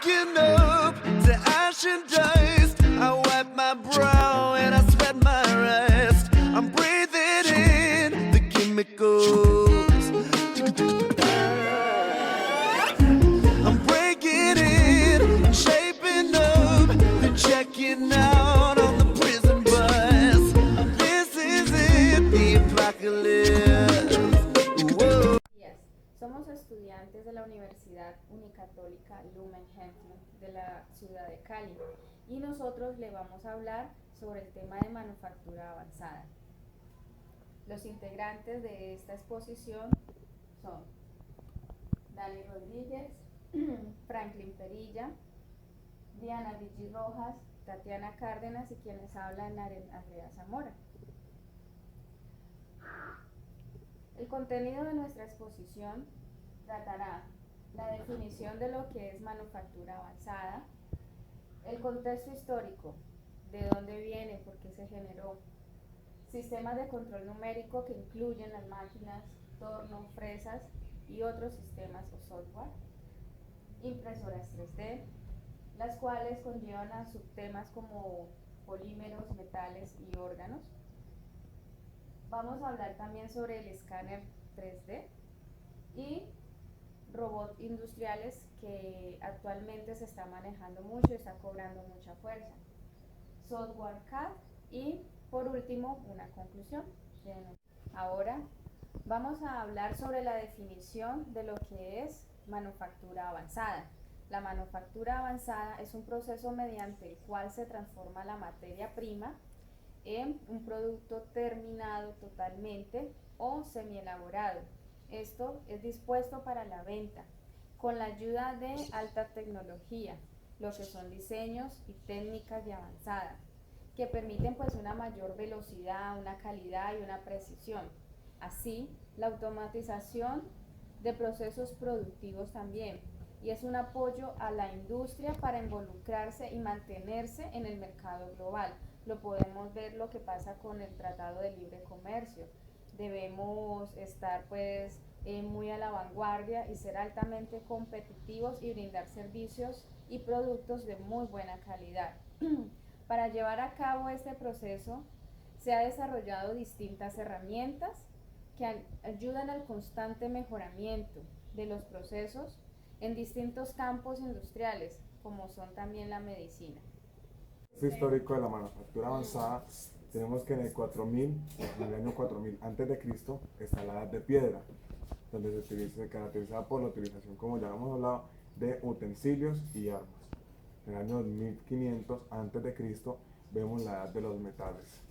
waking up to ash and dust. I wipe my brow and I sweat my rest. I'm breathing in the chemicals. I'm breaking in, shaping up, then checking out on the prison bus. This is it, the apocalypse. Whoa. Somos estudiantes de la Universidad Unicatólica Lumen Gentium de la ciudad de Cali y nosotros le vamos a hablar sobre el tema de manufactura avanzada. Los integrantes de esta exposición son Dani Rodríguez, Franklin Perilla, Diana Vigi Rojas, Tatiana Cárdenas y quienes hablan Andrea Zamora. El contenido de nuestra exposición tratará la definición de lo que es manufactura avanzada, el contexto histórico, de dónde viene, por qué se generó, sistemas de control numérico que incluyen las máquinas, torno, fresas y otros sistemas o software, impresoras 3D, las cuales conllevan a subtemas como polímeros, metales y órganos. Vamos a hablar también sobre el escáner 3D y robots industriales que actualmente se está manejando mucho y está cobrando mucha fuerza. Software CAD y por último una conclusión. Ahora vamos a hablar sobre la definición de lo que es manufactura avanzada. La manufactura avanzada es un proceso mediante el cual se transforma la materia prima en un producto terminado totalmente o semielaborado. Esto es dispuesto para la venta con la ayuda de alta tecnología, lo que son diseños y técnicas de avanzada, que permiten pues una mayor velocidad, una calidad y una precisión. Así, la automatización de procesos productivos también, y es un apoyo a la industria para involucrarse y mantenerse en el mercado global. Lo podemos ver lo que pasa con el Tratado de Libre Comercio. Debemos estar pues muy a la vanguardia y ser altamente competitivos y brindar servicios y productos de muy buena calidad. Para llevar a cabo este proceso se ha desarrollado distintas herramientas que ayudan al constante mejoramiento de los procesos en distintos campos industriales, como son también la medicina. Histórico de la manufactura avanzada, tenemos que en el año 4000 antes de Cristo está la Edad de Piedra, donde se caracteriza por la utilización, como ya hemos hablado, de utensilios y armas. En el año 1500 antes de Cristo vemos la Edad de los metales.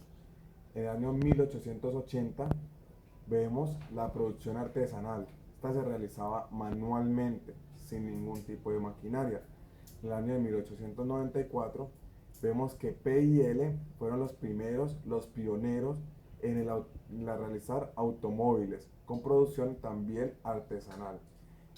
En el año 1880 vemos la producción artesanal. Esta se realizaba manualmente, sin ningún tipo de maquinaria. En el año de 1894 vemos que P&L fueron los pioneros en realizar automóviles, con producción también artesanal.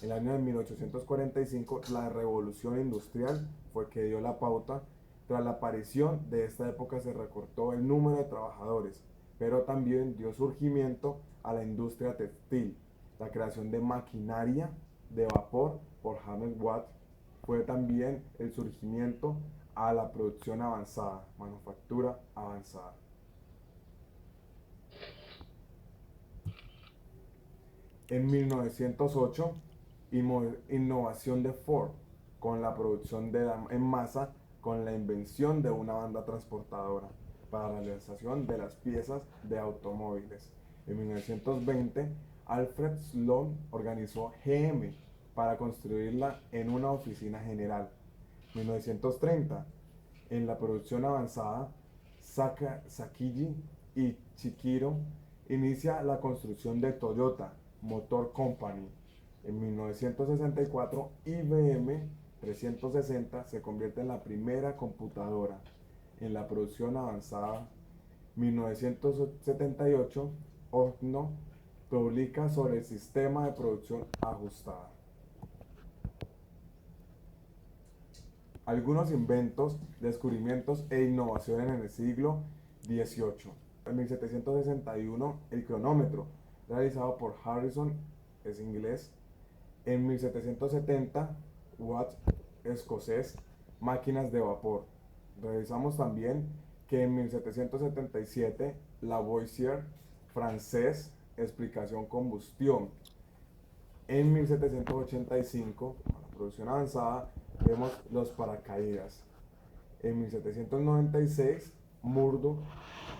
En el año de 1845, la revolución industrial fue que dio la pauta. Tras la aparición de esta época se recortó el número de trabajadores, pero también dio surgimiento a la industria textil. La creación de maquinaria de vapor por James Watt fue también el surgimiento a la producción avanzada, manufactura avanzada. En 1908, innovación de Ford con la producción en masa, con la invención de una banda transportadora para la realización de las piezas de automóviles. En 1920, Alfred Sloan organizó GM para construirla en una oficina general. 1930, en la producción avanzada, Sakiji y Chikiro inicia la construcción de Toyota Motor Company. En 1964, IBM 360 se convierte en la primera computadora. En la producción avanzada, 1978, Ogno publica sobre el sistema de producción ajustada. Algunos inventos, descubrimientos e innovaciones en el siglo XVIII. En 1761, el cronómetro, realizado por Harrison, es inglés. En 1770, Watt escocés, máquinas de vapor. Revisamos también que en 1777 Lavoisier, francés, explicación combustión. En 1785, con la producción avanzada, vemos los paracaídas. En 1796, Murdoch,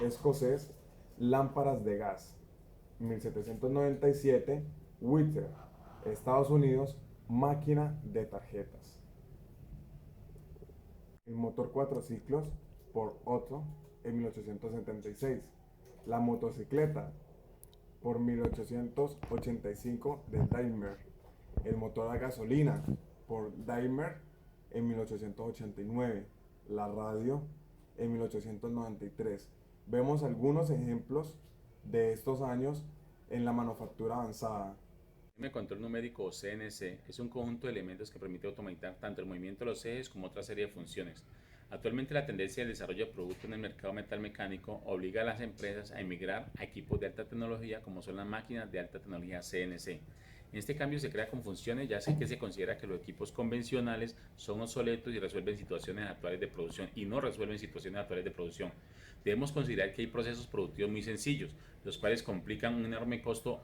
escocés, lámparas de gas. En 1797, Whittier, Estados Unidos, máquina de tarjetas. El motor 4 ciclos por Otto en 1876. La motocicleta por 1885 de Daimler. El motor a gasolina por Daimler en 1889. La radio en 1893. Vemos algunos ejemplos de estos años en la manufactura avanzada. El control numérico o CNC es un conjunto de elementos que permite automatizar tanto el movimiento de los ejes como otra serie de funciones. Actualmente la tendencia del desarrollo de productos en el mercado metalmecánico obliga a las empresas a emigrar a equipos de alta tecnología como son las máquinas de alta tecnología CNC. En este cambio se crea con funciones ya que se considera que los equipos convencionales son obsoletos y resuelven situaciones actuales de producción y no resuelven situaciones actuales de producción. Debemos considerar que hay procesos productivos muy sencillos, los cuales complican un enorme costo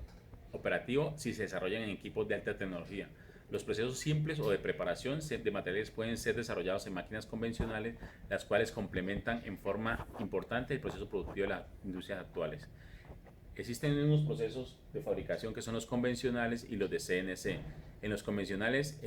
operativo si se desarrollan en equipos de alta tecnología. Los procesos simples o de preparación de materiales pueden ser desarrollados en máquinas convencionales, las cuales complementan en forma importante el proceso productivo de las industrias actuales. Existen unos procesos de fabricación que son los convencionales y los de CNC. En los convencionales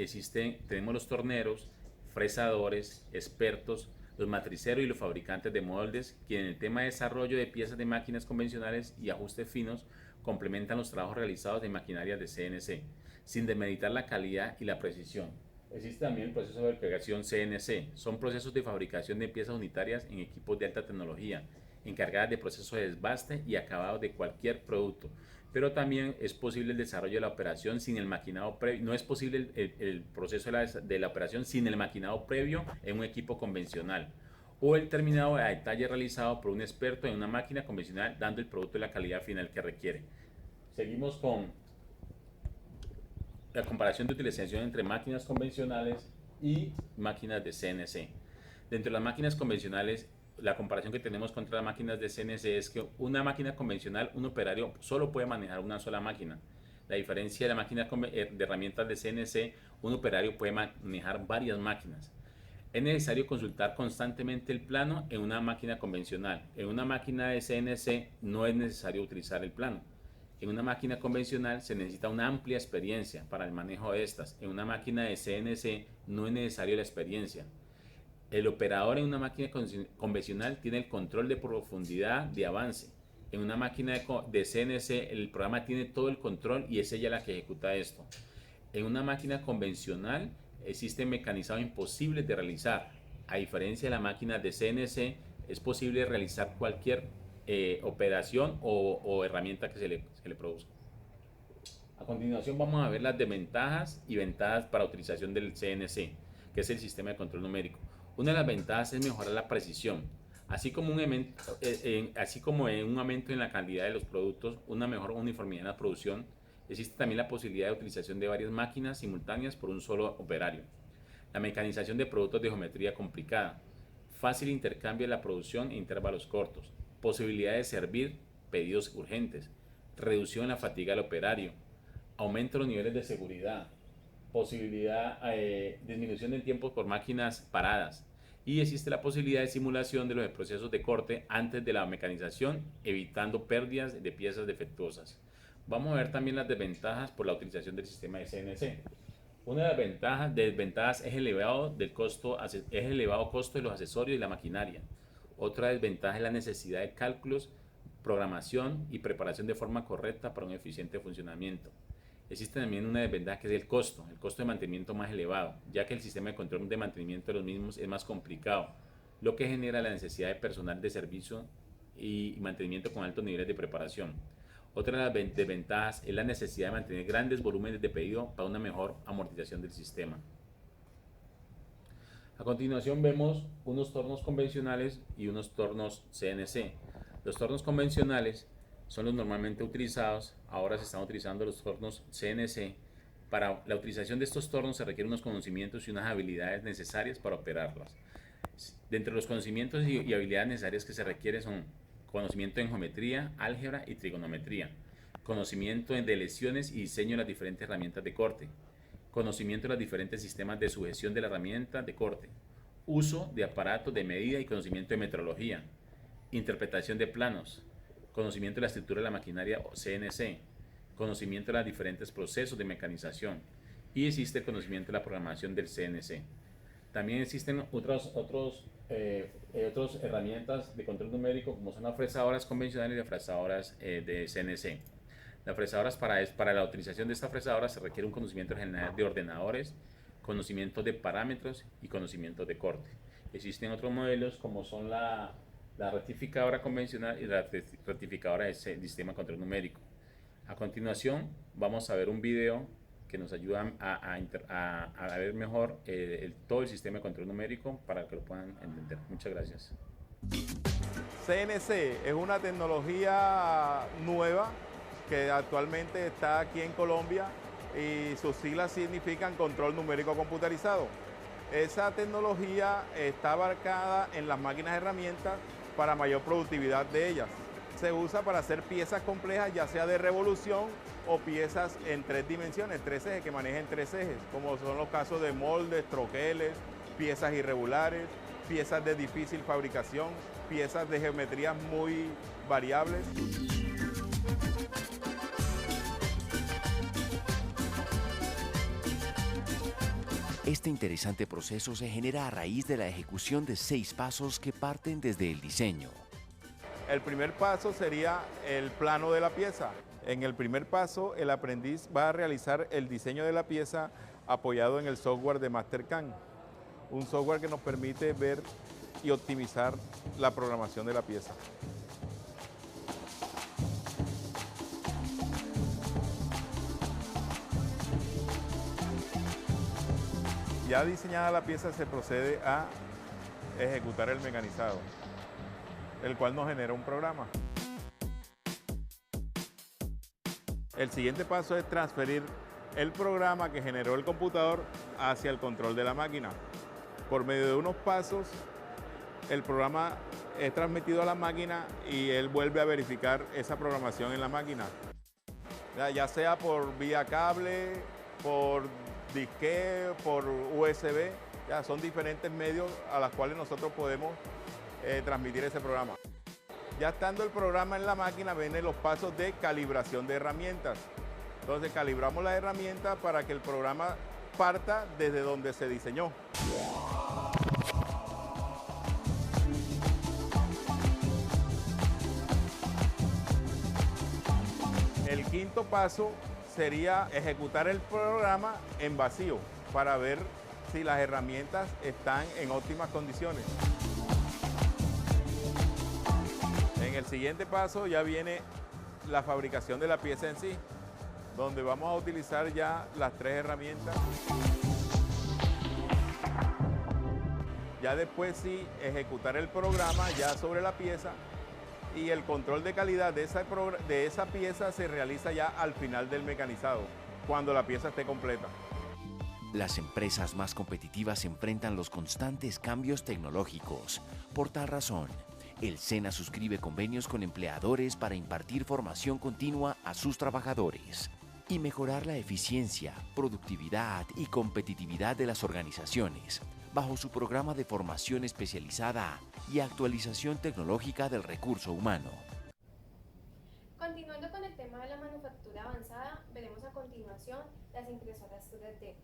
tenemos los torneros, fresadores, expertos, los matriceros y los fabricantes de moldes, quienes en el tema de desarrollo de piezas de máquinas convencionales y ajustes finos complementan los trabajos realizados en maquinarias de CNC, sin demeritar la calidad y la precisión. Existe también el proceso de fabricación CNC. Son procesos de fabricación de piezas unitarias en equipos de alta tecnología, encargadas de procesos de desbaste y acabado de cualquier producto. Pero también es posible el desarrollo de la operación sin el maquinado previo. No es posible el proceso de la operación sin el maquinado previo en un equipo convencional, o el terminado a detalle realizado por un experto en una máquina convencional, dando el producto de la calidad final que requiere. Seguimos con la comparación de utilización entre máquinas convencionales y máquinas de CNC. Dentro de las máquinas convencionales, la comparación que tenemos contra las máquinas de CNC es que una máquina convencional, un operario solo puede manejar una sola máquina. La diferencia de la máquina de herramientas de CNC, un operario puede manejar varias máquinas. Es necesario consultar constantemente el plano en una máquina convencional. En una máquina de CNC no es necesario utilizar el plano. En una máquina convencional se necesita una amplia experiencia para el manejo de estas. En una máquina de CNC no es necesario la experiencia. El operador en una máquina convencional tiene el control de profundidad de avance. En una máquina de CNC el programa tiene todo el control y es ella la que ejecuta esto. En una máquina convencional existen mecanizados imposibles de realizar. A diferencia de la máquina de CNC, es posible realizar cualquier operación o herramienta que se le produzca. A continuación vamos a ver las desventajas y ventajas para utilización del CNC, que es el sistema de control numérico. Una de las ventajas es mejorar la precisión, así como en un aumento en la calidad de los productos, una mejor uniformidad en la producción. Existe también la posibilidad de utilización de varias máquinas simultáneas por un solo operario. La mecanización de productos de geometría complicada, fácil intercambio de la producción en intervalos cortos, posibilidad de servir pedidos urgentes, reducción en la fatiga del operario, aumento de los niveles de seguridad, disminución del tiempo por máquinas paradas, y existe la posibilidad de simulación de los procesos de corte antes de la mecanización, evitando pérdidas de piezas defectuosas. Vamos a ver también las desventajas por la utilización del sistema de CNC. Una de las desventajas es el elevado costo de los accesorios y la maquinaria. Otra desventaja es la necesidad de cálculos, programación y preparación de forma correcta para un eficiente funcionamiento. Existe también una desventaja que es el costo de mantenimiento más elevado, ya que el sistema de control de mantenimiento de los mismos es más complicado, lo que genera la necesidad de personal de servicio y mantenimiento con altos niveles de preparación. Otra de las desventajas es la necesidad de mantener grandes volúmenes de pedido para una mejor amortización del sistema. A continuación vemos unos tornos convencionales y unos tornos CNC. Los tornos convencionales son los normalmente utilizados. Ahora se están utilizando los tornos CNC, Para la utilización de estos tornos se requieren unos conocimientos y unas habilidades necesarias para operarlas. Dentro de los conocimientos y habilidades necesarias que se requieren son conocimiento en geometría, álgebra y trigonometría, conocimiento de lesiones y diseño de las diferentes herramientas de corte, conocimiento de los diferentes sistemas de sujeción de la herramienta de corte, uso de aparatos de medida y conocimiento de metrología, interpretación de planos, conocimiento de la estructura de la maquinaria CNC, conocimiento de los diferentes procesos de mecanización y existe el conocimiento de la programación del CNC. También existen otras herramientas de control numérico como son las fresadoras convencionales y las fresadoras de CNC. Las fresadoras, para la utilización de estas fresadoras se requiere un conocimiento general de ordenadores, conocimiento de parámetros y conocimiento de corte. Existen otros modelos como son la rectificadora convencional y la rectificadora de sistema de control numérico. A continuación vamos a ver un video que nos ayuda a ver mejor todo el sistema de control numérico para que lo puedan entender. Muchas gracias. CNC es una tecnología nueva que actualmente está aquí en Colombia y sus siglas significan control numérico computarizado. Esa tecnología está abarcada en las máquinas herramientas para mayor productividad de ellas. Se usa para hacer piezas complejas, ya sea de revolución o piezas en 3 dimensiones, 3 ejes, que manejen 3 ejes, como son los casos de moldes, troqueles, piezas irregulares, piezas de difícil fabricación, piezas de geometrías muy variables. Este interesante proceso se genera a raíz de la ejecución de 6 pasos que parten desde el diseño. El primer paso sería el plano de la pieza. En el primer paso, el aprendiz va a realizar el diseño de la pieza apoyado en el software de Mastercam, un software que nos permite ver y optimizar la programación de la pieza. Ya diseñada la pieza, se procede a ejecutar el mecanizado, el cual nos genera un programa. El siguiente paso es transferir el programa que generó el computador hacia el control de la máquina. Por medio de unos pasos, el programa es transmitido a la máquina y él vuelve a verificar esa programación en la máquina. Ya sea por vía cable, por disque, por USB, ya son diferentes medios a los cuales nosotros podemos transmitir ese programa. Ya estando el programa en la máquina, vienen los pasos de calibración de herramientas. Entonces calibramos las herramientas para que el programa parta desde donde se diseñó. El quinto paso sería ejecutar el programa en vacío para ver si las herramientas están en óptimas condiciones. En el siguiente paso ya viene la fabricación de la pieza en sí, donde vamos a utilizar ya las 3 herramientas. Ya después sí ejecutar el programa ya sobre la pieza y el control de calidad de esa pieza se realiza ya al final del mecanizado, cuando la pieza esté completa. Las empresas más competitivas enfrentan los constantes cambios tecnológicos. Por tal razón, el SENA suscribe convenios con empleadores para impartir formación continua a sus trabajadores y mejorar la eficiencia, productividad y competitividad de las organizaciones bajo su programa de formación especializada y actualización tecnológica del recurso humano. Continuando con el tema de la manufactura avanzada, veremos a continuación las impresoras 3D.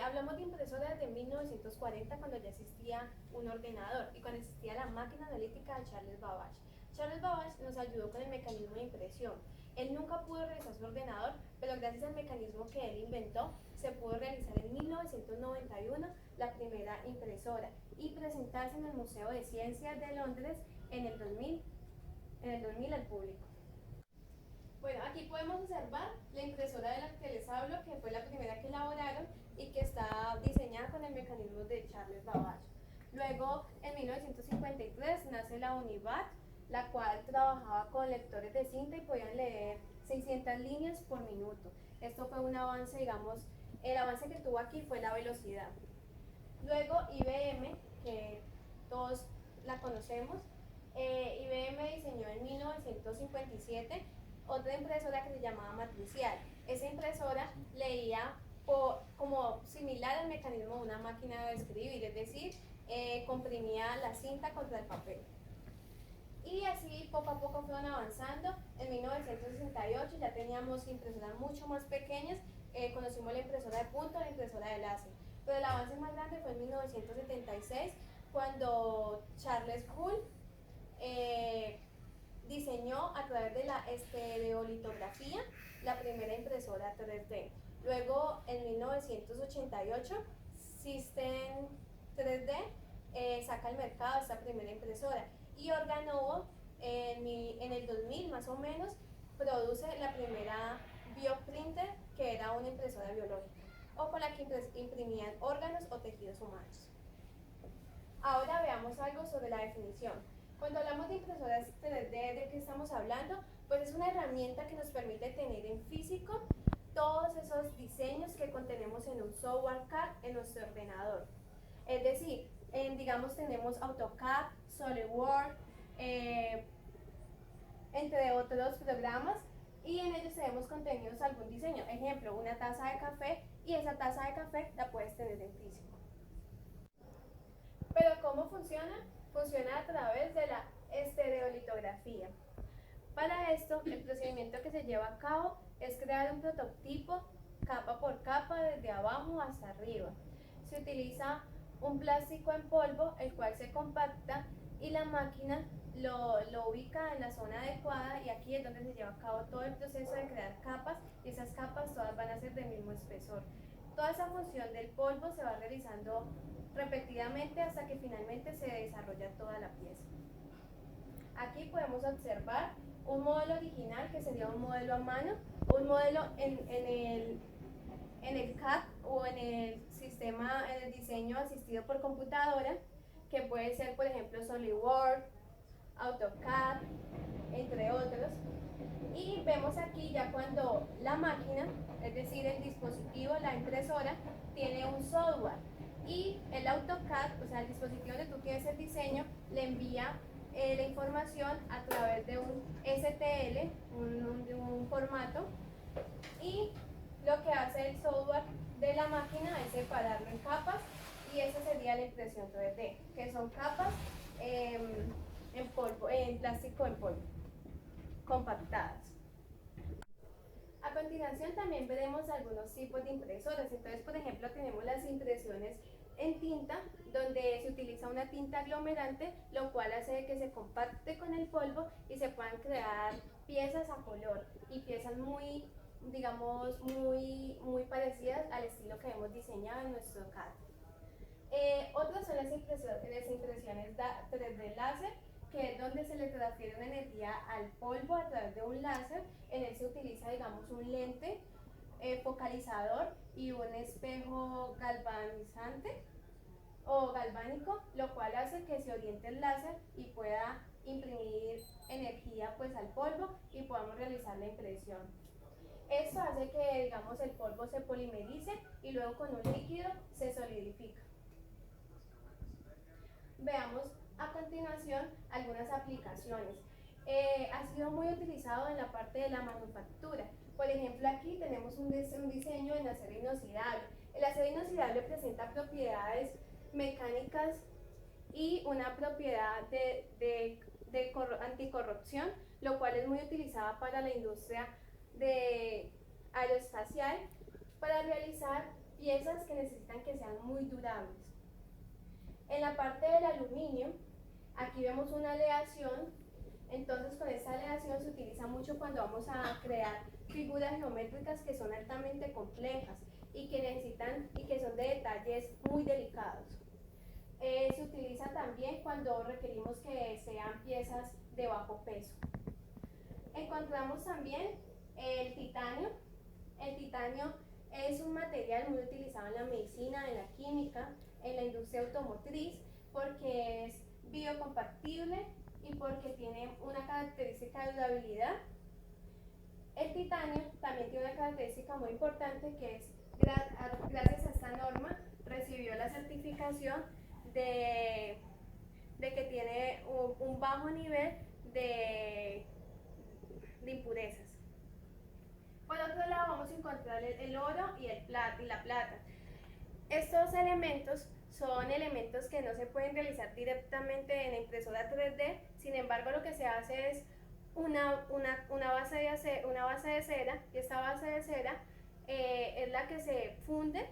Hablamos de impresoras desde 1940, cuando ya existía un ordenador y cuando existía la máquina analítica de Charles Babbage. Charles Babbage nos ayudó con el mecanismo de impresión. Él nunca pudo realizar su ordenador, pero gracias al mecanismo que él inventó, se pudo realizar en 1991 la primera impresora y presentarse en el Museo de Ciencias de Londres en el 2000 al público. Bueno, aquí podemos observar la impresora de la que les hablo, que fue la primera que elaboraron y que está diseñada con el mecanismo de Charles Babbage. Luego, en 1953, nace la Univac, la cual trabajaba con lectores de cinta y podían leer 600 líneas por minuto. Esto fue un avance, digamos, el avance que tuvo aquí fue la velocidad. Luego IBM, que todos la conocemos, IBM diseñó en 1957 otra impresora que se llamaba matricial. Esa impresora leía como similar al mecanismo de una máquina de escribir, es decir, comprimía la cinta contra el papel. Y así poco a poco fueron avanzando. En 1968 ya teníamos impresoras mucho más pequeñas, conocimos la impresora de punto, la impresora de láser. Pero el avance más grande fue en 1976, cuando Charles Gould diseñó a través de la estereolitografía la primera impresora 3D. Luego, en 1988, System 3D saca al mercado esta primera impresora, y Organovo en el 2000 más o menos produce la primera bioprinter, que era una impresora biológica o con la que imprimían órganos o tejidos humanos. Ahora veamos algo sobre la definición. Cuando hablamos de impresoras 3D, ¿de qué estamos hablando? Pues es una herramienta que nos permite tener en físico todos esos diseños que contenemos en un software CAD en nuestro ordenador. Es decir, digamos tenemos AutoCAD, SolidWorks, entre otros programas, y en ellos tenemos contenidos algún diseño. Ejemplo, una taza de café, y esa taza de café la puedes tener en físico. Pero ¿cómo funciona? Funciona a través de la estereolitografía. Para esto, el procedimiento que se lleva a cabo es crear un prototipo capa por capa, desde abajo hasta arriba. Se utiliza un plástico en polvo, el cual se compacta, y la máquina lo ubica en la zona adecuada, y aquí es donde se lleva a cabo todo el proceso de crear capas, y esas capas todas van a ser del mismo espesor. Toda esa función del polvo se va realizando repetidamente hasta que finalmente se desarrolla toda la pieza. Aquí podemos observar un modelo original, que sería un modelo a mano, un modelo en el CAD o en el sistema, en el diseño asistido por computadora, que puede ser, por ejemplo, SolidWorks, AutoCAD, entre otros. Y vemos aquí ya cuando la máquina, es decir, el dispositivo, la impresora, tiene un software, y el AutoCAD, o sea, el dispositivo donde tú tienes el diseño, le envía la información a través de un STL, un formato, y lo que hace el software de la máquina es separarlo en capas, y esa sería la impresión 3D, que son capas en polvo, en plástico en polvo, compactadas. A continuación también veremos algunos tipos de impresoras. Entonces, por ejemplo, tenemos las impresiones en tinta, donde se utiliza una tinta aglomerante, lo cual hace que se compacte con el polvo y se puedan crear piezas a color, y piezas muy, digamos, muy parecidas al estilo que hemos diseñado en nuestro CAD. Otras son las impresiones 3D láser, que es donde se le transfiere una energía al polvo a través de un láser. En él se utiliza, digamos, un lente focalizador y un espejo galvanizante o galvánico, lo cual hace que se oriente el láser y pueda imprimir energía pues al polvo, y podamos realizar la impresión. Esto hace que, digamos, el polvo se polimerice y luego con un líquido se solidifica. Veamos a continuación algunas aplicaciones. Ha sido muy utilizado en la parte de la manufactura. Por ejemplo, aquí tenemos un diseño en acero inoxidable. El acero inoxidable presenta propiedades mecánicas y una propiedad de anticorrosión, lo cual es muy utilizada para la industria aeroespacial, para realizar piezas que necesitan que sean muy durables. En la parte del aluminio, aquí vemos una aleación. Entonces, con esta aleación se utiliza mucho cuando vamos a crear figuras geométricas que son altamente complejas y que necesitan y que son de detalles muy delicados. Se utiliza también cuando requerimos que sean piezas de bajo peso. Encontramos también el titanio. El titanio es un material muy utilizado en la medicina, en la química, en la industria automotriz, porque es biocompatible y porque tiene una característica de durabilidad El titanio también tiene una característica muy importante que es, gracias a esta norma, recibió la certificación de que tiene un bajo nivel de impurezas. Por otro lado vamos a encontrar el oro y la plata. Estos elementos son elementos que no se pueden realizar directamente en la impresora 3D, sin embargo lo que se hace es una base de cera, y esta base de cera es la que se funde,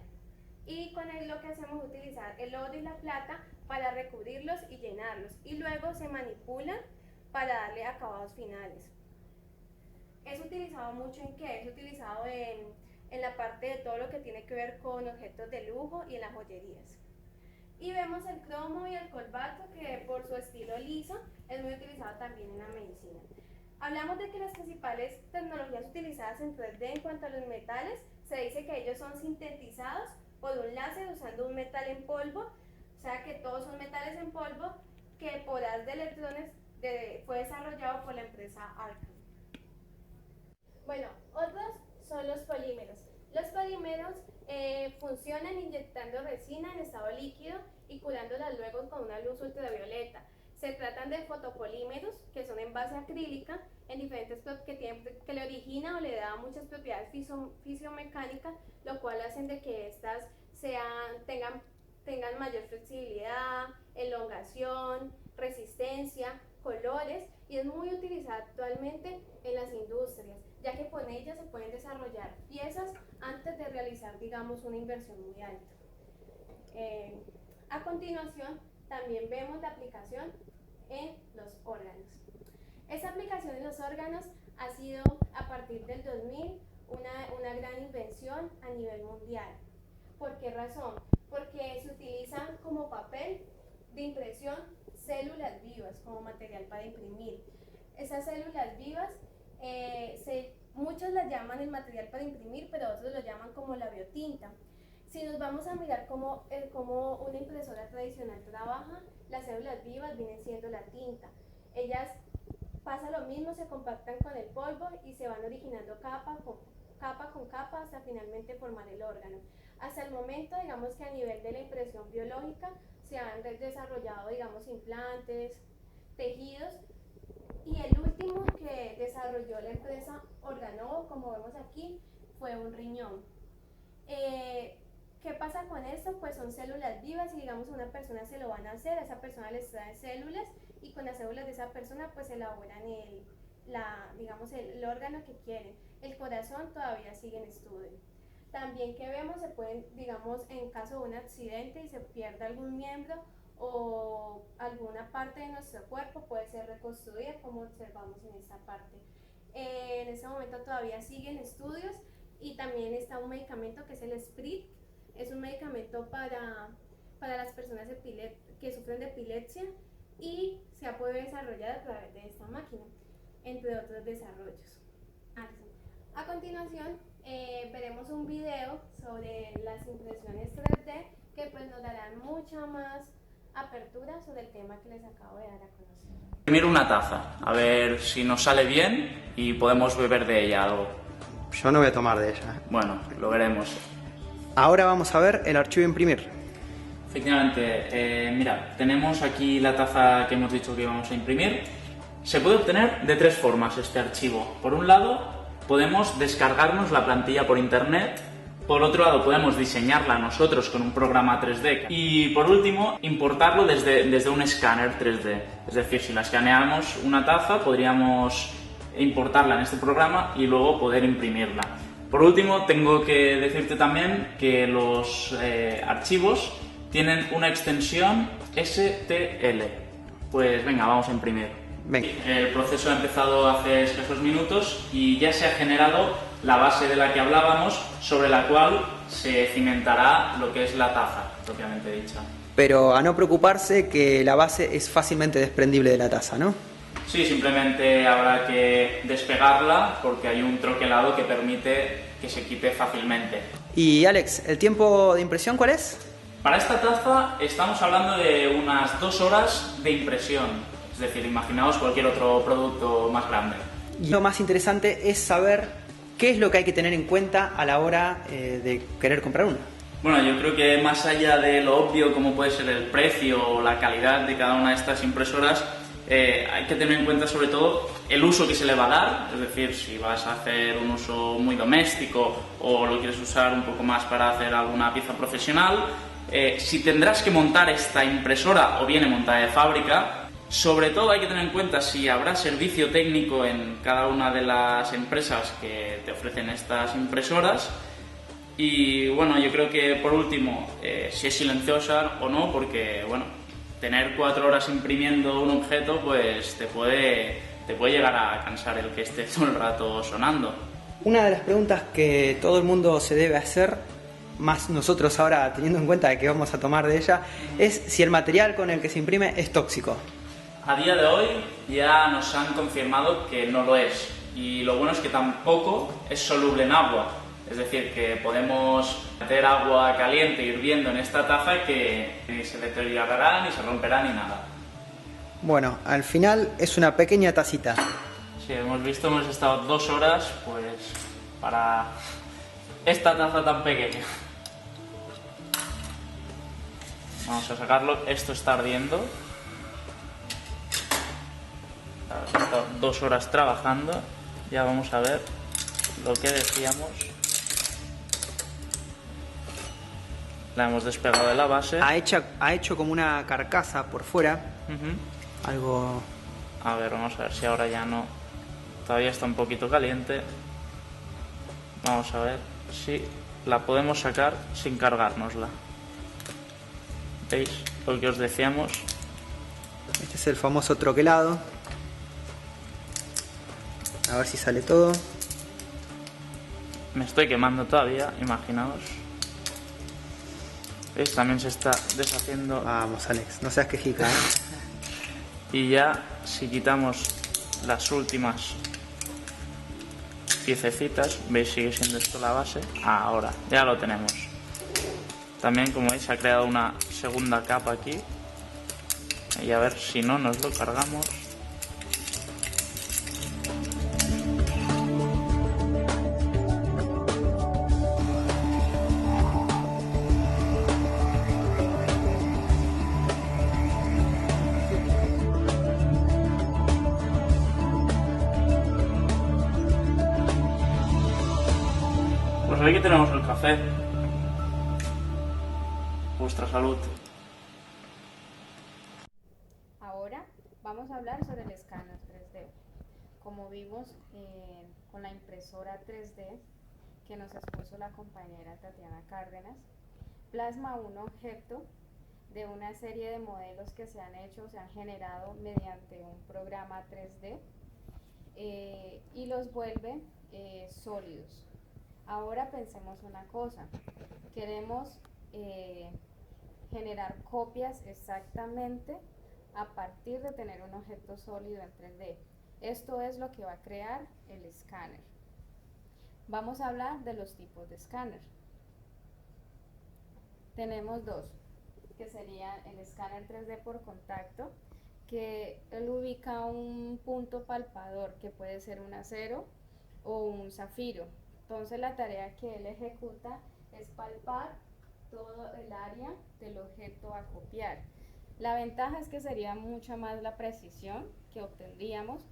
y con él lo que hacemos es utilizar el oro y la plata para recubrirlos y llenarlos, y luego se manipulan para darle acabados finales. Es utilizado mucho ¿en qué? Es utilizado en la parte de todo lo que tiene que ver con objetos de lujo y en las joyerías. Y vemos el cromo y el cobalto, que por su estilo liso es muy utilizado también en la medicina. Hablamos de que las principales tecnologías utilizadas en 3D en cuanto a los metales, se dice que ellos son sintetizados por un láser usando un metal en polvo, o sea que todos son metales en polvo que por haz de electrones fue desarrollado por la empresa Arkham. Bueno, otros son los polímeros. Los polímeros funcionan inyectando resina en estado líquido y curándola luego con una luz ultravioleta. Se tratan de fotopolímeros que son en base acrílica, en diferentes que le origina o le da muchas propiedades fisiomecánicas, lo cual hacen de que estas tengan mayor flexibilidad, elongación, resistencia, colores, y es muy utilizada actualmente en las industrias, ya que con ellas se pueden desarrollar piezas antes de realizar, digamos, una inversión muy alta. A continuación, también vemos la aplicación en los órganos. Esta aplicación en los órganos ha sido, a partir del 2000, una gran invención a nivel mundial. ¿Por qué razón? Porque se utilizan como papel de impresión células vivas como material para imprimir. Esas células vivas, muchos las llaman el material para imprimir, pero otros lo llaman como la biotinta. Si nos vamos a mirar cómo una impresora tradicional trabaja, las células vivas vienen siendo la tinta. Ellas pasa lo mismo, se compactan con el polvo y se van originando capa con capa hasta finalmente formar el órgano. Hasta el momento, digamos que a nivel de la impresión biológica se han desarrollado, digamos, implantes, tejidos, y el último que desarrolló la empresa Organovo, como vemos aquí, fue un riñón. ¿Qué pasa con esto? Pues son células vivas y, digamos, a una persona se lo van a hacer, a esa persona les traen células y con las células de esa persona pues elaboran el órgano que quieren. El corazón todavía sigue en estudio. También que vemos, se pueden, digamos, en caso de un accidente y se pierde algún miembro o alguna parte de nuestro cuerpo, puede ser reconstruida como observamos en esta parte. En este momento todavía siguen estudios, y también está un medicamento que es el Sprit. Es un medicamento para las personas que sufren de epilepsia y se ha podido desarrollar a través de esta máquina, entre otros desarrollos. A continuación veremos un video sobre las impresiones 3D que pues nos darán mucha más apertura sobre el tema que les acabo de dar a conocer. Imprimir una taza, a ver si nos sale bien y podemos beber de ella algo. Yo no voy a tomar de ella. Bueno, lo veremos. Ahora vamos a ver el archivo imprimir. Efectivamente, mira, tenemos aquí la taza que hemos dicho que íbamos a imprimir. Se puede obtener de tres formas este archivo. Por un lado, podemos descargarnos la plantilla por internet. Por otro lado, podemos diseñarla nosotros con un programa 3D. Y por último, importarlo desde un escáner 3D. Es decir, si la escaneamos una taza, podríamos importarla en este programa y luego poder imprimirla. Por último, tengo que decirte también que los archivos tienen una extensión STL. Pues venga, vamos a imprimir. Venga. El proceso ha empezado hace escasos minutos y ya se ha generado la base de la que hablábamos, sobre la cual se cimentará lo que es la taza, propiamente dicha. Pero a no preocuparse, que la base es fácilmente desprendible de la taza, ¿no? Sí, simplemente habrá que despegarla porque hay un troquelado que permite que se quite fácilmente. Y Alex, ¿el tiempo de impresión cuál es? Para esta taza estamos hablando de unas 2 horas de impresión. Es decir, imaginaos cualquier otro producto más grande. Y lo más interesante es saber qué es lo que hay que tener en cuenta a la hora de querer comprar una. Bueno, yo creo que más allá de lo obvio como puede ser el precio o la calidad de cada una de estas impresoras, hay que tener en cuenta sobre todo el uso que se le va a dar, es decir, si vas a hacer un uso muy doméstico o lo quieres usar un poco más para hacer alguna pieza profesional, si tendrás que montar esta impresora o viene montada de fábrica. Sobre todo hay que tener en cuenta si habrá servicio técnico en cada una de las empresas que te ofrecen estas impresoras. Y bueno, yo creo que por último, si es silenciosa o no, porque bueno, tener 4 horas imprimiendo un objeto pues te puede llegar a cansar el que esté todo el rato sonando. Una de las preguntas que todo el mundo se debe hacer, más nosotros ahora teniendo en cuenta de que vamos a tomar de ella, es si el material con el que se imprime es tóxico. A día de hoy ya nos han confirmado que no lo es, y lo bueno es que tampoco es soluble en agua. Es decir, que podemos meter agua caliente hirviendo en esta taza que ni se deteriorará, ni se romperá, ni nada. Bueno, al final es una pequeña tacita. Sí, hemos estado 2 horas pues para esta taza tan pequeña. Vamos a sacarlo, esto está ardiendo. Hemos estado 2 horas trabajando, ya vamos a ver lo que decíamos. La hemos despegado de la base. Ha hecho como una carcasa por fuera. Algo... A ver, vamos a ver si ahora ya no. Todavía está un poquito caliente. Vamos a ver si la podemos sacar sin cargárnosla. ¿Veis lo que os decíamos? Este es el famoso troquelado. A ver si sale todo. Me estoy quemando todavía, imaginaos. ¿Veis? También se está deshaciendo. Vamos, Alex, no seas quejica, ¿eh? Y ya, si quitamos las últimas piececitas, ¿veis? Sigue siendo esto la base. Ahora, ya lo tenemos. También, como veis, se ha creado una segunda capa aquí. Y a ver si no nos lo cargamos. Pues aquí tenemos el café. Vuestra salud. Ahora vamos a hablar sobre el escáner 3D. Como vimos con la impresora 3D que nos expuso la compañera Tatiana Cárdenas, plasma un objeto de una serie de modelos que se han generado mediante un programa 3D y los vuelve sólidos. Ahora pensemos una cosa, queremos generar copias exactamente a partir de tener un objeto sólido en 3D. Esto es lo que va a crear el escáner. Vamos a hablar de los tipos de escáner. Tenemos dos, que serían el escáner 3D por contacto, que él ubica un punto palpador que puede ser un acero o un zafiro. Entonces la tarea que él ejecuta es palpar todo el área del objeto a copiar. La ventaja es que sería mucha más la precisión que obtendríamos,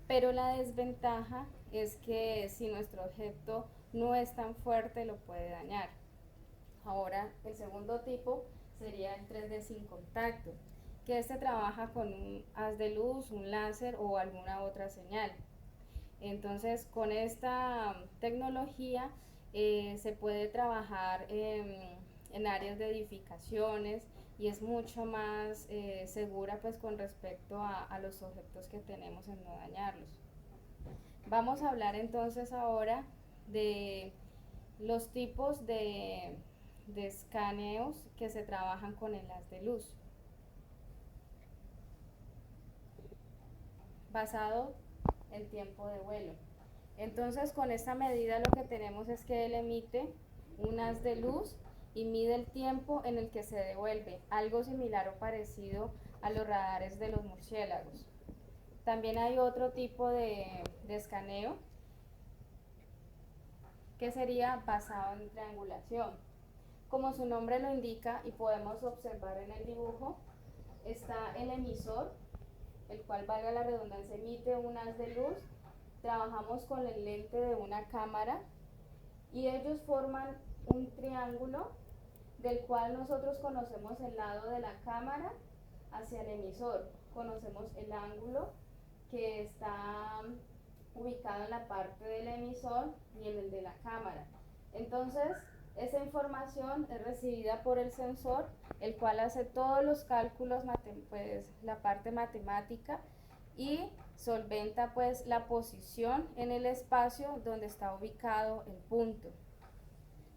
pero la desventaja es que si nuestro objeto no es tan fuerte lo puede dañar. Ahora el segundo tipo sería el 3D sin contacto, que este trabaja con un haz de luz, un láser o alguna otra señal. Entonces con esta tecnología se puede trabajar en áreas de edificaciones y es mucho más segura pues con respecto a los objetos que tenemos en no dañarlos. Vamos a hablar entonces ahora de los tipos de escaneos que se trabajan con el haz de luz. Basado en tiempo de vuelo. Entonces con esta medida lo que tenemos es que él emite un haz de luz y mide el tiempo en el que se devuelve, algo similar o parecido a los radares de los murciélagos. También hay otro tipo de escaneo que sería basado en triangulación. Como su nombre lo indica y podemos observar en el dibujo, está el emisor, el cual, valga la redundancia, emite un haz de luz. Trabajamos con el lente de una cámara y ellos forman un triángulo del cual nosotros conocemos el lado de la cámara hacia el emisor. Conocemos el ángulo que está ubicado en la parte del emisor y en el de la cámara. Entonces, esa información es recibida por el sensor, el cual hace todos los cálculos, pues la parte matemática, y solventa pues la posición en el espacio donde está ubicado el punto.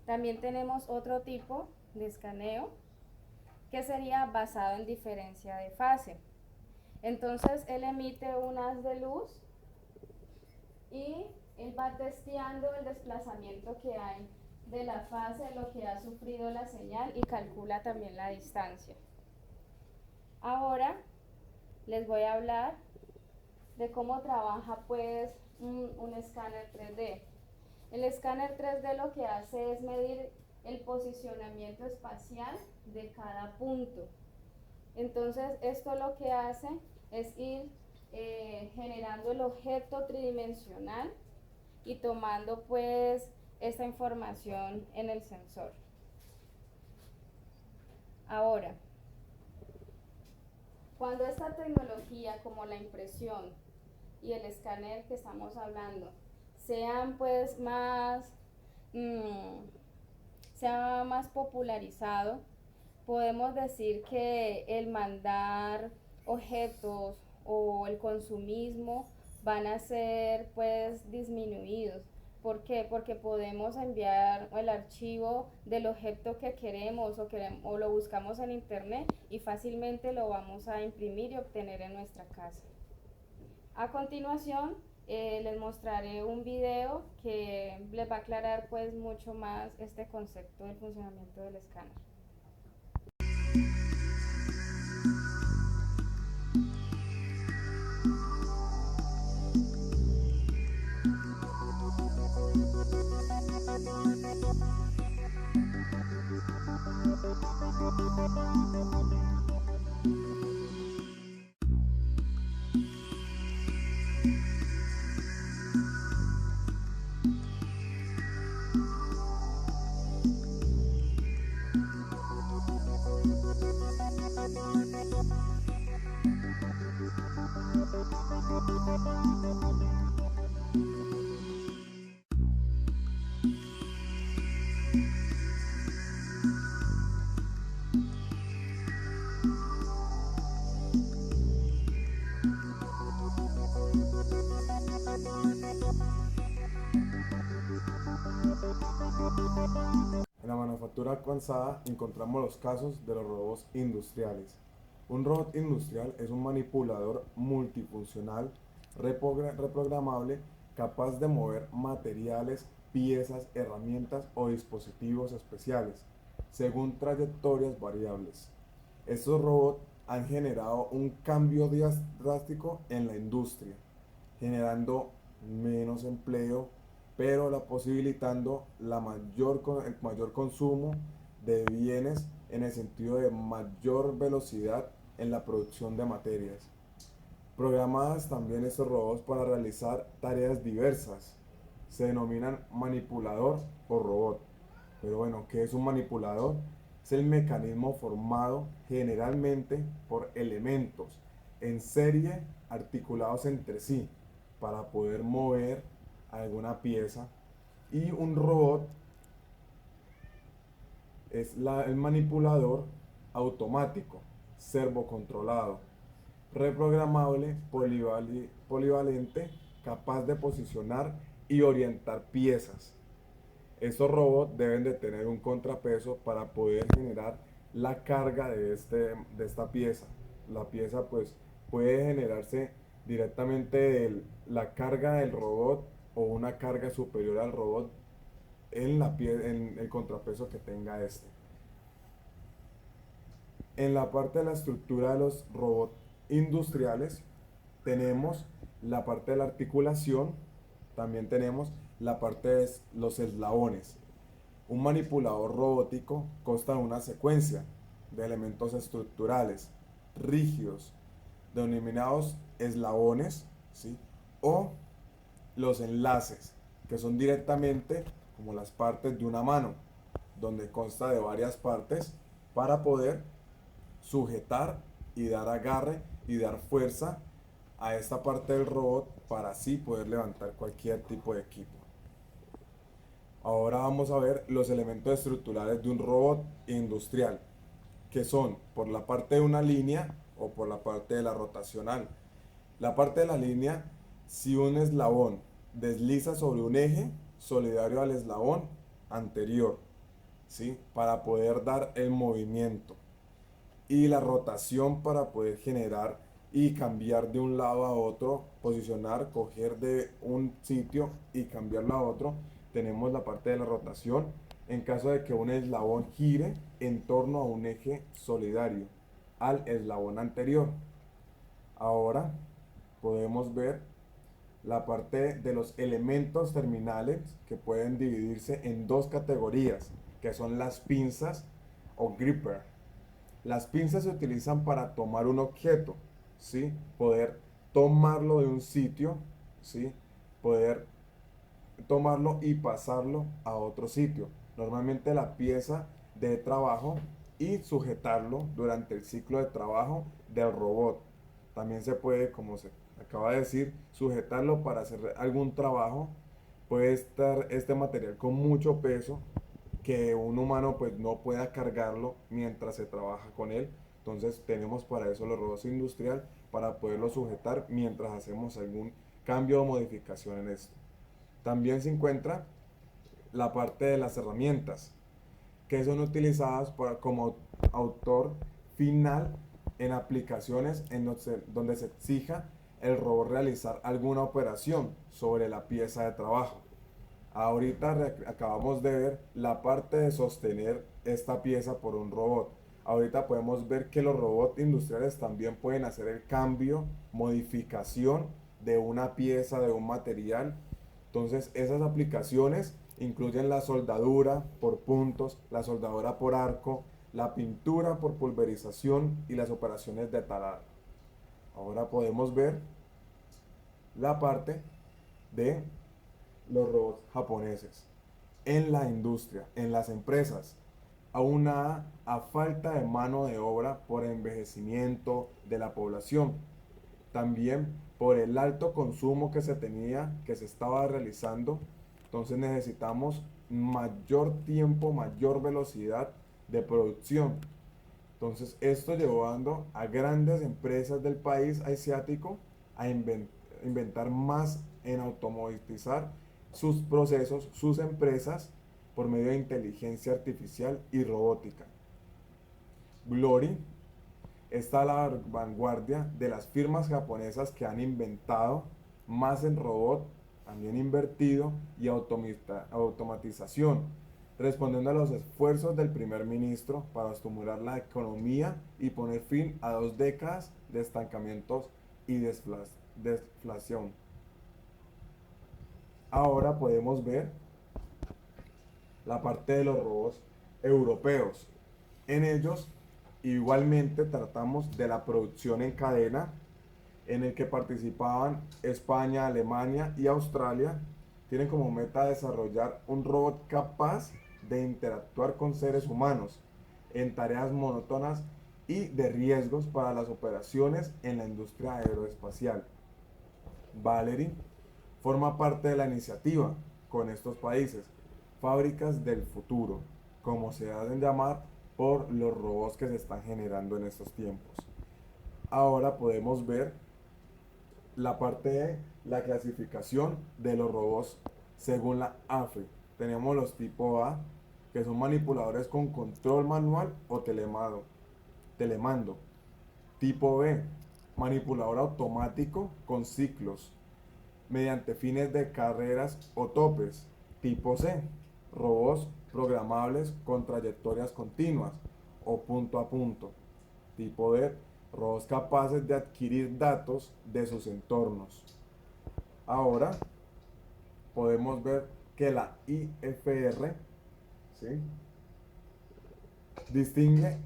También tenemos otro tipo de escaneo que sería basado en diferencia de fase. Entonces él emite un haz de luz y él va testeando el desplazamiento que hay de la fase, lo que ha sufrido la señal, y calcula también la distancia. Ahora les voy a hablar de cómo trabaja pues un escáner 3D. El escáner 3D lo que hace es medir el posicionamiento espacial de cada punto. Entonces esto lo que hace es ir generando el objeto tridimensional y tomando pues esta información en el sensor. Ahora, cuando esta tecnología como la impresión y el escáner que estamos hablando sean pues sea más popularizado, podemos decir que el mandar objetos o el consumismo van a ser pues disminuidos. ¿Por qué? Porque podemos enviar el archivo del objeto que queremos o lo buscamos en internet y fácilmente lo vamos a imprimir y obtener en nuestra casa. A continuación les mostraré un video que les va a aclarar pues mucho más este concepto del funcionamiento del escáner. En la manufactura avanzada encontramos los casos de los robots industriales. Un robot industrial es un manipulador multifuncional reprogramable capaz de mover materiales, piezas, herramientas o dispositivos especiales según trayectorias variables. Estos robots han generado un cambio drástico en la industria, generando menos empleo, pero posibilitando el mayor consumo de bienes en el sentido de mayor velocidad en la producción de materias. Programadas también estos robots para realizar tareas diversas. Se denominan manipulador o robot. Pero bueno, ¿qué es un manipulador? Es el mecanismo formado generalmente por elementos en serie articulados entre sí para poder mover alguna pieza, y un robot es el manipulador automático, servocontrolado, reprogramable, polivalente, capaz de posicionar y orientar piezas. Estos robots deben de tener un contrapeso para poder generar la carga de esta pieza. La pieza pues puede generarse directamente de la carga del robot o una carga superior al robot en el contrapeso que tenga este. En la parte de la estructura de los robots industriales tenemos la parte de la articulación, también tenemos la parte de los eslabones. Un manipulador robótico consta de una secuencia de elementos estructurales rígidos, denominados eslabones, ¿sí? O los enlaces, que son directamente como las partes de una mano, donde consta de varias partes para poder sujetar y dar agarre y dar fuerza a esta parte del robot para así poder levantar cualquier tipo de equipo. Ahora vamos a ver los elementos estructurales de un robot industrial, que son por la parte de una línea o por la parte de la rotacional. La parte de la línea, si un eslabón desliza sobre un eje solidario al eslabón anterior, ¿sí? Para poder dar el movimiento, y la rotación para poder generar y cambiar de un lado a otro, posicionar, coger de un sitio y cambiarlo a otro. Tenemos la parte de la rotación en caso de que un eslabón gire en torno a un eje solidario al eslabón anterior. Ahora podemos ver la parte de los elementos terminales, que pueden dividirse en dos categorías, que son las pinzas o gripper. Las pinzas se utilizan para tomar un objeto, ¿sí? Poder tomarlo de un sitio, ¿sí? Poder tomarlo y pasarlo a otro sitio, normalmente la pieza de trabajo, y sujetarlo durante el ciclo de trabajo del robot. También se puede, como se acaba de decir, sujetarlo para hacer algún trabajo. Puede estar este material con mucho peso que un humano pues no pueda cargarlo mientras se trabaja con él. Entonces tenemos para eso los robots industriales, para poderlo sujetar mientras hacemos algún cambio o modificación en esto. También se encuentra la parte de las herramientas, que son utilizadas como autor final en aplicaciones en donde se exija el robot realizar alguna operación sobre la pieza de trabajo. Ahorita acabamos de ver la parte de sostener esta pieza por un robot. Ahorita podemos ver que los robots industriales también pueden hacer el cambio, modificación de una pieza, de un material. Entonces esas aplicaciones incluyen la soldadura por puntos, la soldadura por arco, la pintura por pulverización y las operaciones de talado. Ahora podemos ver la parte de los robots japoneses. En la industria, en las empresas, aunada a falta de mano de obra por envejecimiento de la población, también por el alto consumo que se estaba realizando. Entonces necesitamos mayor tiempo, mayor velocidad de producción. Entonces esto llevando a grandes empresas del país asiático a inventar más en automatizar sus procesos, sus empresas, por medio de inteligencia artificial y robótica. Glory está a la vanguardia de las firmas japonesas que han inventado más en robot, también invertido y automatización, respondiendo a los esfuerzos del primer ministro para estimular la economía y poner fin a 2 décadas de estancamientos y deflación. Ahora podemos ver la parte de los robots europeos. En ellos igualmente tratamos de la producción en cadena, en el que participaban España, Alemania y Australia. Tienen como meta desarrollar un robot capaz de interactuar con seres humanos en tareas monótonas y de riesgos para las operaciones en la industria aeroespacial. Valerie forma parte de la iniciativa con estos países, fábricas del futuro, como se hacen llamar por los robots que se están generando en estos tiempos. Ahora podemos ver la parte de la clasificación de los robots según la AFRI. Tenemos los tipo A, que son manipuladores con control manual o telemando. Tipo B, manipulador automático con ciclos, mediante fines de carreras o topes. Tipo C, robots programables con trayectorias continuas o punto a punto. Tipo D, robots capaces de adquirir datos de sus entornos. Ahora podemos ver que la IFR, ¿sí?, distingue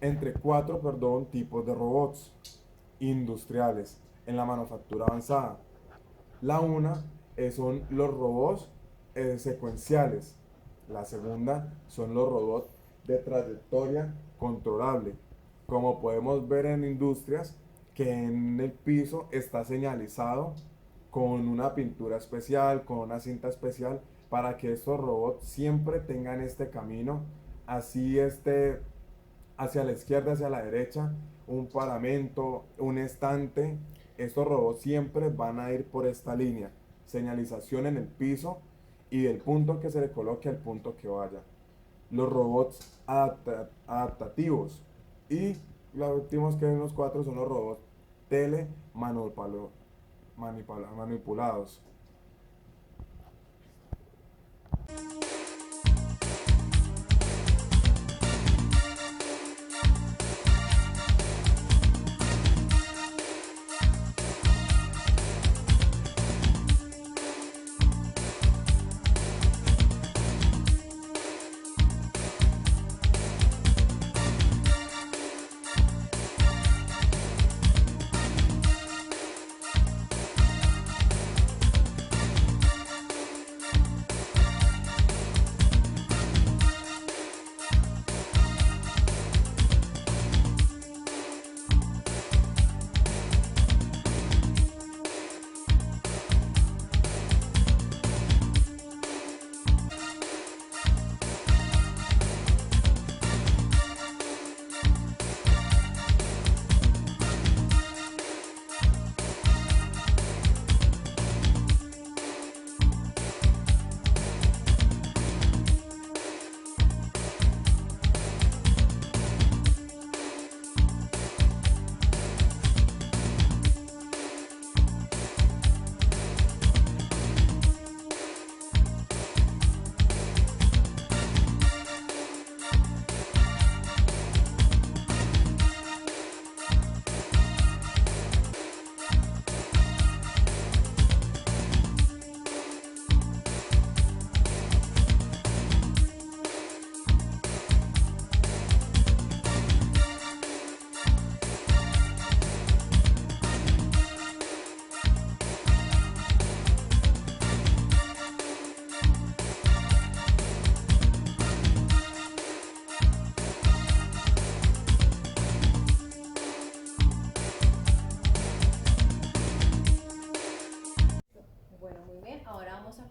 entre cuatro tipos de robots industriales en la manufactura avanzada. La una son los robots secuenciales. La segunda son los robots de trayectoria controlable. Como podemos ver en industrias, que en el piso está señalizado con una pintura especial, con una cinta especial, para que estos robots siempre tengan este camino, así hacia la izquierda, hacia la derecha, un paramento, un estante. Estos robots siempre van a ir por esta línea, señalización en el piso y del punto que se le coloque al punto que vaya. Los robots adaptativos, y los últimos que vemos cuatro son los robots manipulados.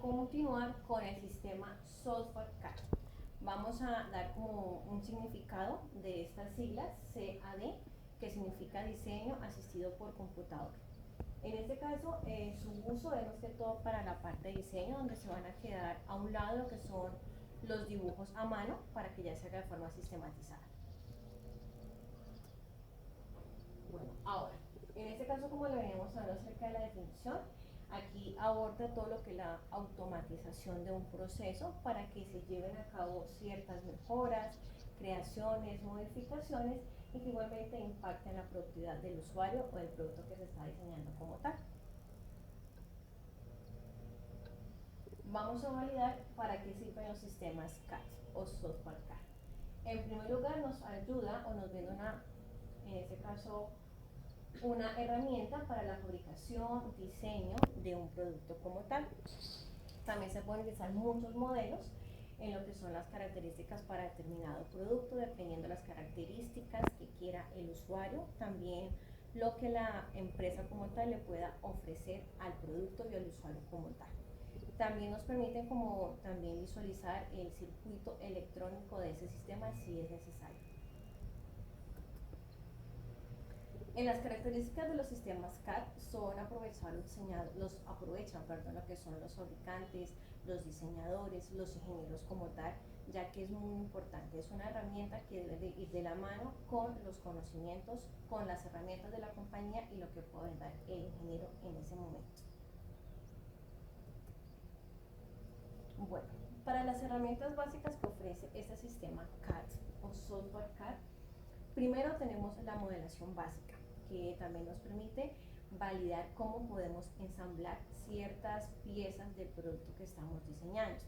Continuar con el sistema Software CAD. Vamos a dar como un significado de estas siglas, CAD, que significa diseño asistido por computador. En este caso, su uso es más que todo para la parte de diseño, donde se van a quedar a un lado lo que son los dibujos a mano para que ya se haga de forma sistematizada. Bueno, ahora, en este caso, como le veníamos hablando acerca de la definición, aquí aborda todo lo que es la automatización de un proceso para que se lleven a cabo ciertas mejoras, creaciones, modificaciones y que igualmente impacten la productividad del usuario o del producto que se está diseñando como tal. Vamos a validar para qué sirven los sistemas CAD o software CAD. En primer lugar, nos ayuda o nos brinda en este caso, una herramienta para la fabricación, diseño de un producto como tal. También se pueden utilizar muchos modelos en lo que son las características para determinado producto, dependiendo de las características que quiera el usuario, también lo que la empresa como tal le pueda ofrecer al producto y al usuario como tal. También nos permiten como también visualizar el circuito electrónico de ese sistema si es necesario. En las características de los sistemas CAD son aprovechan lo que son los fabricantes, los diseñadores, los ingenieros como tal, ya que es muy importante. Es una herramienta que debe de ir de la mano con los conocimientos, con las herramientas de la compañía y lo que puede dar el ingeniero en ese momento. Bueno, para las herramientas básicas que ofrece este sistema CAD o software CAD, Primero tenemos la modelación básica, que también nos permite validar cómo podemos ensamblar ciertas piezas del producto que estamos diseñando.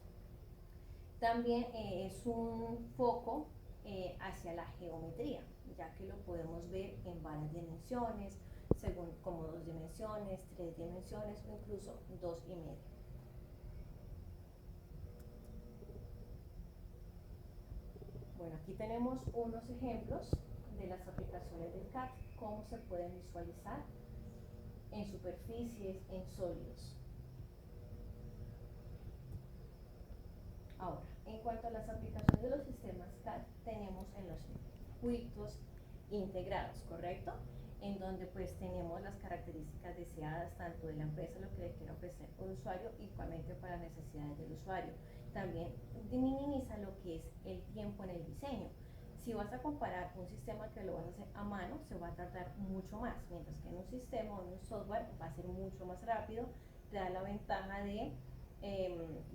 También es un foco hacia la geometría, ya que lo podemos ver en varias dimensiones, según como 2 dimensiones, 3 dimensiones o incluso 2,5. Bueno, aquí tenemos unos ejemplos de las aplicaciones del CAD, cómo se pueden visualizar en superficies, en sólidos. Ahora, en cuanto a las aplicaciones de los sistemas CAD, tenemos en los circuitos integrados, ¿correcto? En donde pues tenemos las características deseadas tanto de la empresa, lo que le quiere ofrecer al usuario, igualmente para las necesidades del usuario. También minimiza lo que es el tiempo en el diseño. Si vas a comparar un sistema que lo vas a hacer a mano, se va a tardar mucho más, mientras que en un sistema o en un software va a ser mucho más rápido, te da la ventaja de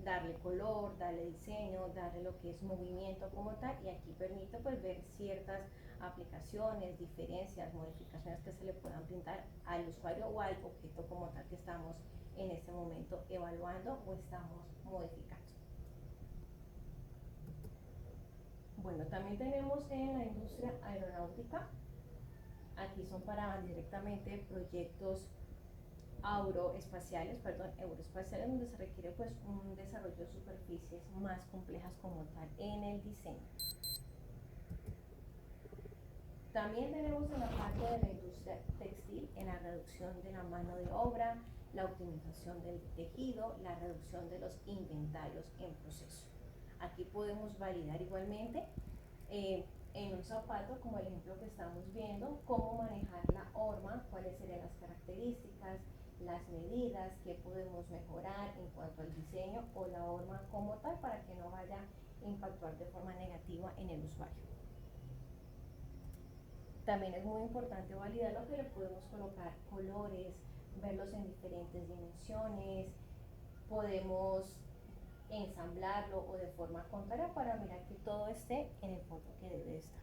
darle color, darle diseño, darle lo que es movimiento como tal, y aquí permite pues ver ciertas aplicaciones, diferencias, modificaciones que se le puedan pintar al usuario o al objeto como tal que estamos en este momento evaluando o estamos modificando. Bueno, también tenemos en la industria aeronáutica, aquí son para directamente proyectos aeroespaciales, donde se requiere pues un desarrollo de superficies más complejas como tal en el diseño. También tenemos en la parte de la industria textil, en la reducción de la mano de obra, la optimización del tejido, la reducción de los inventarios en proceso. Aquí podemos validar igualmente en un zapato, como el ejemplo que estamos viendo, cómo manejar la horma, cuáles serían las características, las medidas, qué podemos mejorar en cuanto al diseño o la horma como tal para que no vaya a impactar de forma negativa en el usuario. También es muy importante validar lo que le podemos colocar colores, verlos en diferentes dimensiones, podemos ensamblarlo o de forma contraria para mirar que todo esté en el punto que debe estar.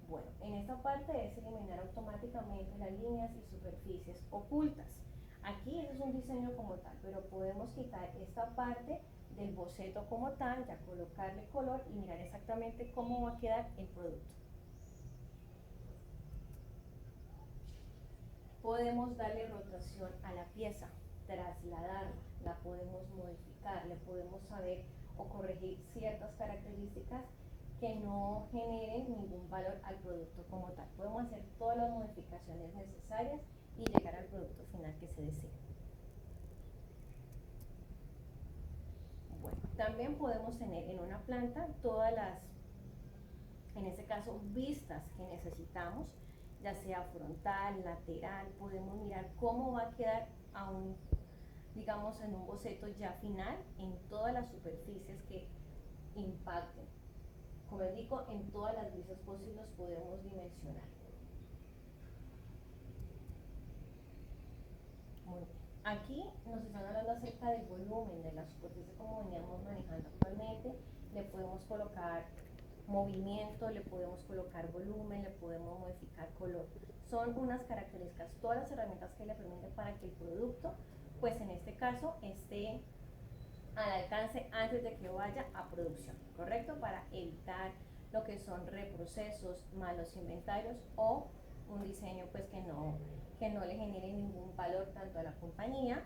Bueno, en esta parte es eliminar automáticamente las líneas y superficies ocultas. Aquí es un diseño como tal, pero podemos quitar esta parte del boceto como tal, ya colocarle color y mirar exactamente cómo va a quedar el producto. Podemos darle rotación a la pieza, trasladarla, la podemos modificar, le podemos saber o corregir ciertas características que no generen ningún valor al producto como tal. Podemos hacer todas las modificaciones necesarias y llegar al producto final que se desea. Bueno, también podemos tener en una planta todas las, en este caso, vistas que necesitamos, ya sea frontal, lateral, podemos mirar cómo va a quedar digamos en un boceto ya final en todas las superficies que impacten. Como les digo, en todas las vistas posibles podemos dimensionar. Muy bien. Aquí nos están hablando acerca del volumen de la superficie como veníamos manejando actualmente. Le podemos colocar movimiento, le podemos colocar volumen, le podemos modificar color. Son unas características, todas las herramientas que le permiten para que el producto, pues en este caso, esté al alcance antes de que vaya a producción, ¿correcto? Para evitar lo que son reprocesos, malos inventarios o un diseño pues que no le genere ningún valor tanto a la compañía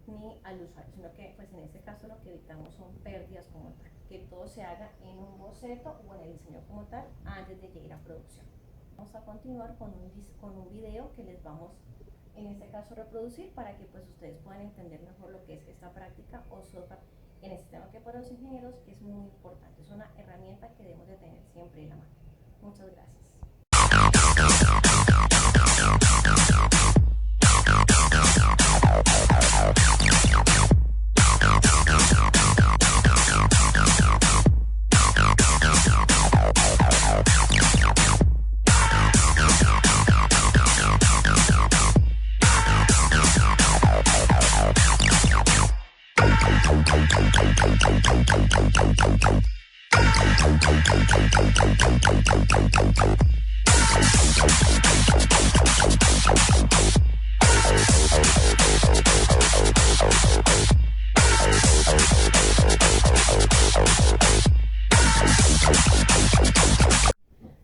ni al usuario, sino que pues en este caso lo que evitamos son pérdidas como tal, que todo se haga en un boceto o en el diseño como tal antes de llegar a producción. Vamos a continuar con un video que les vamos en este caso reproducir para que pues ustedes puedan entender mejor lo que es esta práctica o software en este tema que para los ingenieros es muy importante, es una herramienta que debemos de tener siempre en la mano. Muchas gracias.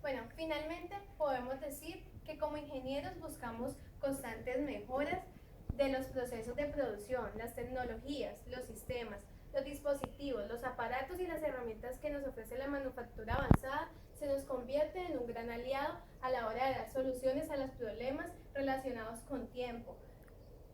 Bueno, finalmente podemos decir que como ingenieros buscamos constantes mejoras de los procesos de producción, las tecnologías, los sistemas, los dispositivos, los aparatos y las herramientas que nos ofrece la manufactura avanzada se nos convierten en un gran aliado a la hora de dar soluciones a los problemas relacionados con tiempo,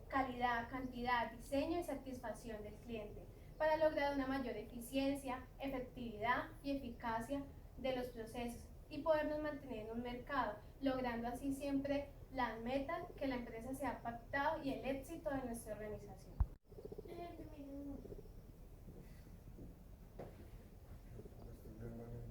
calidad, cantidad, diseño y satisfacción del cliente, para lograr una mayor eficiencia, efectividad y eficacia de los procesos y podernos mantener en un mercado, logrando así siempre las metas que la empresa se ha pactado y el éxito de nuestra organización.